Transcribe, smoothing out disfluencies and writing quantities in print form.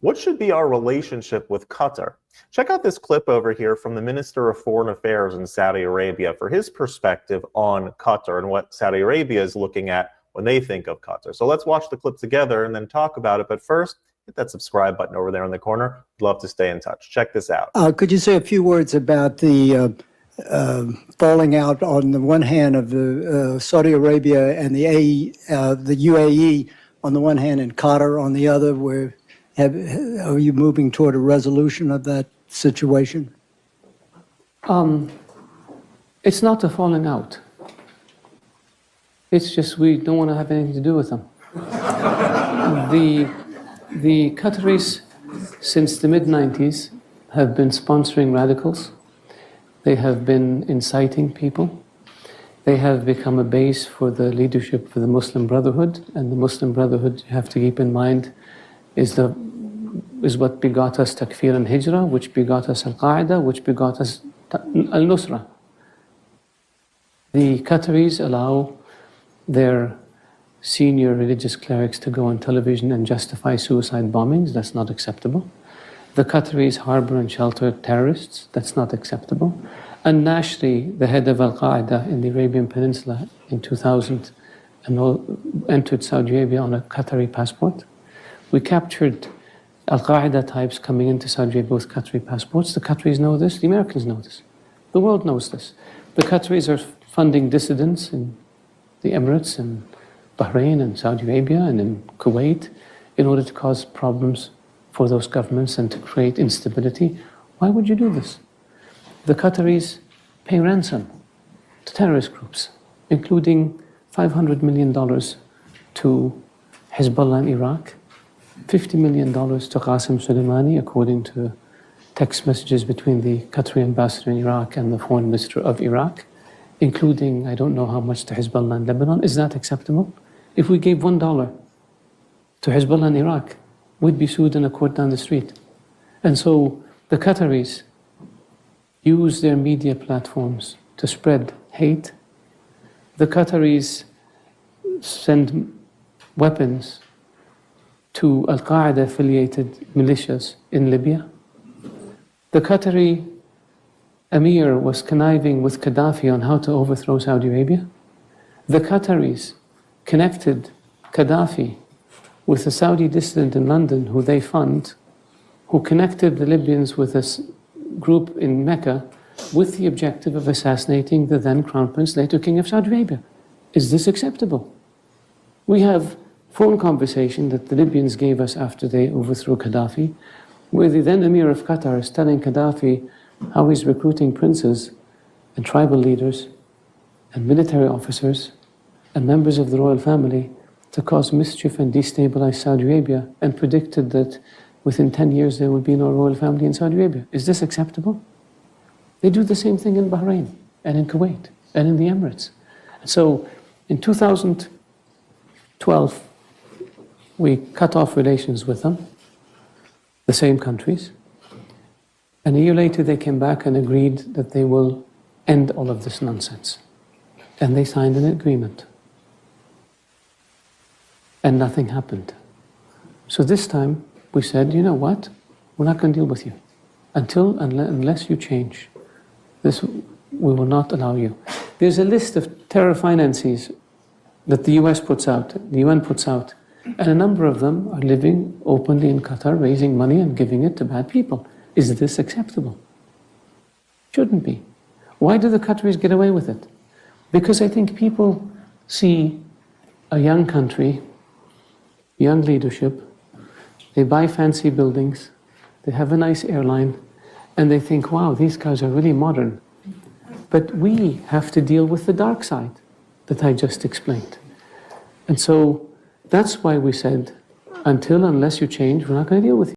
What should be our relationship with Qatar? Check out this clip over here from the Minister of Foreign Affairs in Saudi Arabia for his perspective on Qatar and what Saudi Arabia is looking at when they think of Qatar. So let's watch the clip together and then talk about it. But first, hit that subscribe button over there in the corner. I'd love to stay in touch. Check this out. Could you say a few words about the falling out on the one hand of the Saudi Arabia and the UAE on the one hand and Qatar on the other? Where are you moving toward a resolution of that situation? It's not a falling out. It's just we don't want to have anything to do with them. The Qataris, since the mid-90s, have been sponsoring radicals. They have been inciting people. They have become a base for the leadership for the Muslim Brotherhood. And the Muslim Brotherhood, you have to keep in mind, is what begot us Takfir and Hijrah, which begot us Al-Qaeda, which begot us Al-Nusra. The Qataris allow their senior religious clerics to go on television and justify suicide bombings. That's not acceptable. The Qataris harbor and shelter terrorists. That's not acceptable. And Nashri, the head of Al-Qaeda in the Arabian Peninsula in 2000, entered Saudi Arabia on a Qatari passport. We captured Al-Qaeda types coming into Saudi Arabia with Qatari passports. The Qataris know this. The Americans know this. The world knows this. The Qataris are funding dissidents in the Emirates and Bahrain and Saudi Arabia and in Kuwait in order to cause problems for those governments and to create instability. Why would you do this? The Qataris pay ransom to terrorist groups, including $500 million to Hezbollah in Iraq, $50 million to Qasem Soleimani, according to text messages between the Qatari ambassador in Iraq and the foreign minister of Iraq, including I don't know how much to Hezbollah in Lebanon. Is that acceptable? If we gave $1 to Hezbollah in Iraq, we'd be sued in a court down the street. And so the Qataris use their media platforms to spread hate. The Qataris send weapons to Al-Qaeda affiliated militias in Libya. The Qatari Emir was conniving with Gaddafi on how to overthrow Saudi Arabia. The Qataris connected Gaddafi with a Saudi dissident in London who they fund, who connected the Libyans with a group in Mecca with the objective of assassinating the then Crown Prince, later King of Saudi Arabia. Is this acceptable? We have phone conversation that the Libyans gave us after they overthrew Gaddafi, where the then Emir of Qatar is telling Gaddafi how he's recruiting princes and tribal leaders and military officers and members of the royal family to cause mischief and destabilize Saudi Arabia, and predicted that within 10 years there would be no royal family in Saudi Arabia. Is this acceptable? They do the same thing in Bahrain and in Kuwait and in the Emirates. So in 2012, we cut off relations with them, the same countries. And a year later they came back and agreed that they will end all of this nonsense. And they signed an agreement. And nothing happened. So this time we said, you know what? We're not going to deal with you unless you change. This, we will not allow you. There's a list of terror finances that the US puts out, the UN puts out, and a number of them are living openly in Qatar, raising money and giving it to bad people. Is this acceptable? Shouldn't be. Why do the Qataris get away with it? Because I think people see a young country, young leadership, they buy fancy buildings, they have a nice airline, and they think, wow, these guys are really modern. But we have to deal with the dark side that I just explained. And so that's why we said, unless you change, we're not going to deal with you.